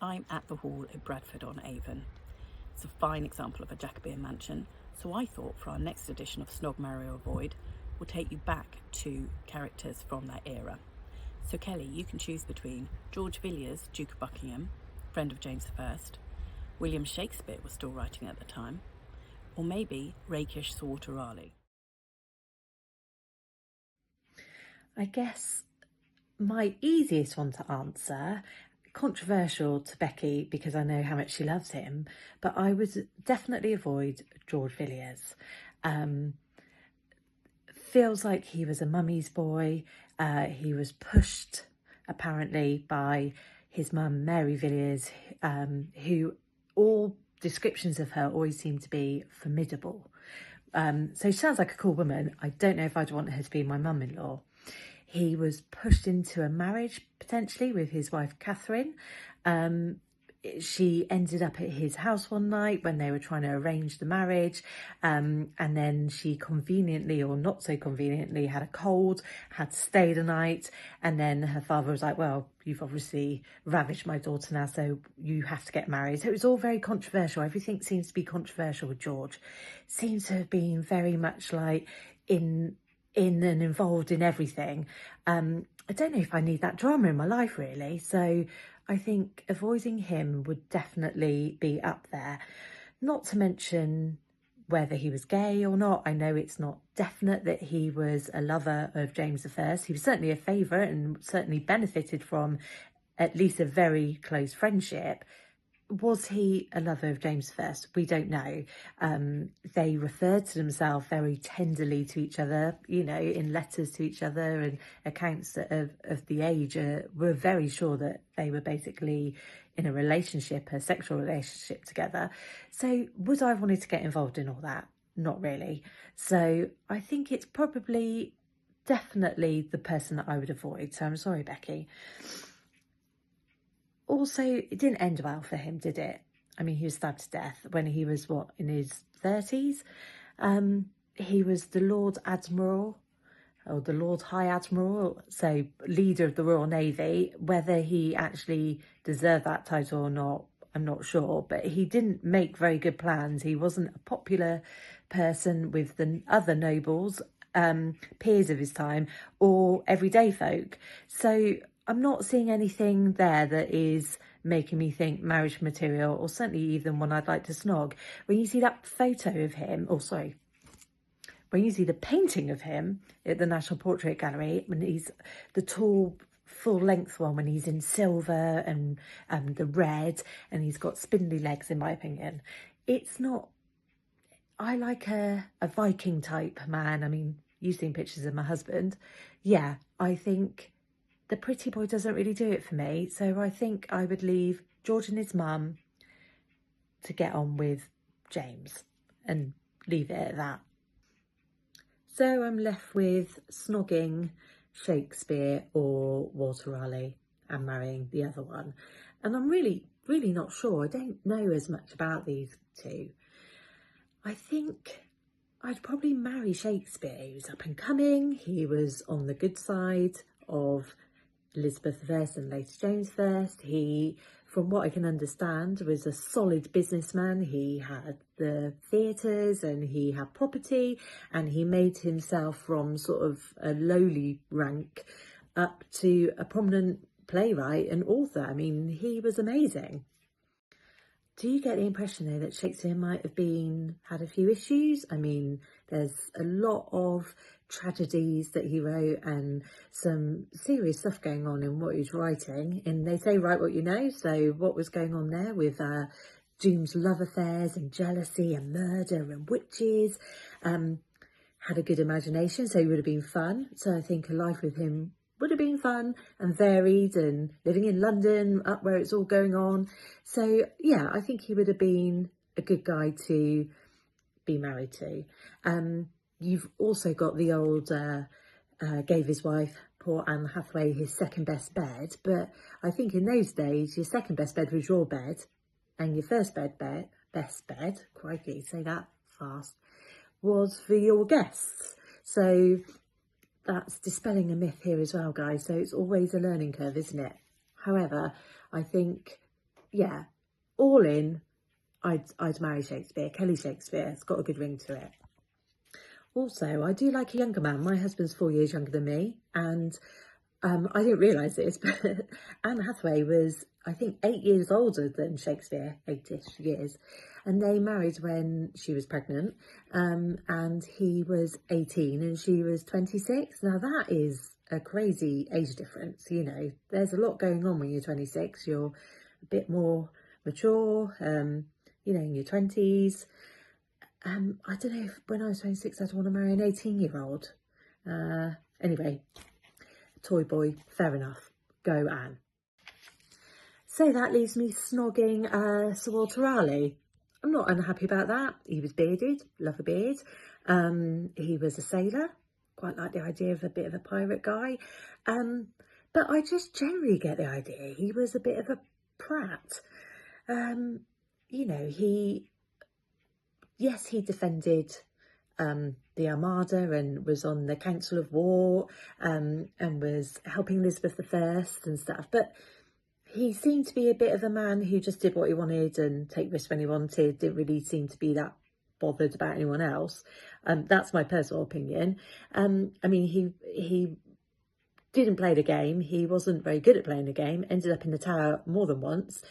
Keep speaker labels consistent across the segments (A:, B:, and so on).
A: I'm at the Hall at Bradford-on-Avon. It's a fine example of a Jacobean mansion, so I thought for our next edition of Snog, Marry or Avoid, we'll take you back to characters from that era. So Kelly, you can choose between George Villiers, Duke of Buckingham, friend of James I, William Shakespeare was still writing at the time, or maybe rakish Sir Walter Raleigh.
B: I guess my easiest one to answer, controversial to Becky because I know how much she loves him, but I would definitely avoid George Villiers. Feels like he was a mummy's boy. He was pushed apparently by his mum, Mary Villiers, who all descriptions of her always seem to be formidable. So she sounds like a cool woman. I don't know if I'd want her to be my mum-in-law. He was pushed into a marriage, potentially, with his wife, Catherine. She ended up at his house one night when they were trying to arrange the marriage. And then she conveniently, or not so conveniently, had a cold, had to stay the night. And then her father was like, well, you've obviously ravished my daughter now, so you have to get married. So it was all very controversial. Everything seems to be controversial with George. Seems to have been very much like in and involved in everything. I don't know if I need that drama in my life, really. So I think avoiding him would definitely be up there. Not to mention whether he was gay or not. I know it's not definite that he was a lover of James I. He was certainly a favourite and certainly benefited from at least a very close friendship. Was he a lover of James I? We don't know. They referred to themselves very tenderly to each other, you know, in letters to each other, and accounts of the age were very sure that they were basically in a relationship, a sexual relationship together. So would I have wanted to get involved in all that? Not really. So I think it's probably definitely the person that I would avoid. So I'm sorry, Becky. Also, it didn't end well for him, did it? I mean, he was stabbed to death when he was, in his 30s? He was the Lord Admiral, or the Lord High Admiral, so leader of the Royal Navy. Whether he actually deserved that title or not, I'm not sure, but he didn't make very good plans. He wasn't a popular person with the other nobles, peers of his time, or everyday folk. So I'm not seeing anything there that is making me think marriage material, or certainly even one I'd like to snog. When you see that photo of him, when you see the painting of him at the National Portrait Gallery, when he's the tall, full-length one, when he's in silver and the red, and he's got spindly legs, in my opinion, it's not... I like a Viking type man. I mean, you've seen pictures of my husband. Yeah, I think the pretty boy doesn't really do it for me. So I think I would leave George and his mum to get on with James and leave it at that. So I'm left with snogging Shakespeare or Walter Raleigh and marrying the other one. And I'm really not sure. I don't know as much about these two. I think I'd probably marry Shakespeare. He was up and coming. He was on the good side of Elizabeth I and later James I. He, from what I can understand, was a solid businessman. He had the theatres and he had property, and he made himself from sort of a lowly rank up to a prominent playwright and author. I mean, he was amazing. Do you get the impression, though, that Shakespeare might have had a few issues? I mean, there's a lot of tragedies that he wrote and some serious stuff going on in what he's writing. And they say, write what you know. So what was going on there with Doom's love affairs and jealousy and murder and witches? Had a good imagination, so he would have been fun. So I think a life with him would have been fun and varied, and living in London, up where it's all going on. So yeah, I think he would have been a good guy to be married to. You've also got the old, gave his wife, poor Anne Hathaway, his second best bed. But I think in those days, your second best bed was your bed, and your first best bed, crikey, say that fast, was for your guests. So that's dispelling a myth here as well, guys. So it's always a learning curve, isn't it? However, I think yeah, all in, I'd marry Shakespeare. Kelly Shakespeare. It's got a good ring to it. Also, I do like a younger man. My husband's 4 years younger than me, and I didn't realise this, but Anne Hathaway was, I think, 8 years older than Shakespeare, 8-ish years. And they married when she was pregnant, and he was 18 and she was 26. Now, that is a crazy age difference. You know, there's a lot going on when you're 26. You're a bit more mature, you know, in your 20s. I don't know if when I was 26, I'd want to marry an 18-year-old. Anyway, toy boy, fair enough. Go, Anne. So that leaves me snogging Sir Walter Raleigh. I'm not unhappy about that. He was bearded, love a beard. He was a sailor, quite like the idea of a bit of a pirate guy. But I just generally get the idea he was a bit of a prat. You know, he defended the Armada and was on the Council of War, and was helping Elizabeth I and stuff. But he seemed to be a bit of a man who just did what he wanted and take risks when he wanted. Didn't really seem to be that bothered about anyone else. That's my personal opinion. I mean, he didn't play the game. He wasn't very good at playing the game. Ended up in the Tower more than once.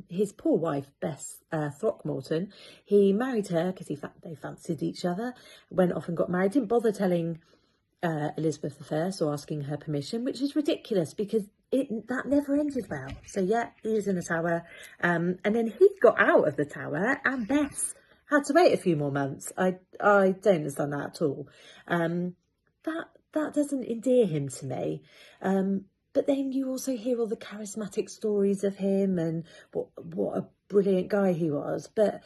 B: His poor wife, Bess Throckmorton, he married her because they fancied each other. Went off and got married. Didn't bother telling Elizabeth I or asking her permission, which is ridiculous because that never ended well. So yeah, he was in the Tower, and then he got out of the Tower, and Bess had to wait a few more months. I don't understand that at all. That doesn't endear him to me. But then you also hear all the charismatic stories of him and what a brilliant guy he was. But,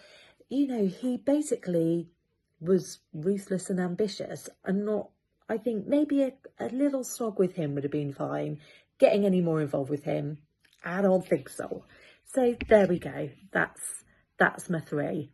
B: you know, he basically was ruthless and ambitious and not, I think maybe a little snog with him would have been fine. Getting any more involved with him, I don't think so. So there we go. That's my 3.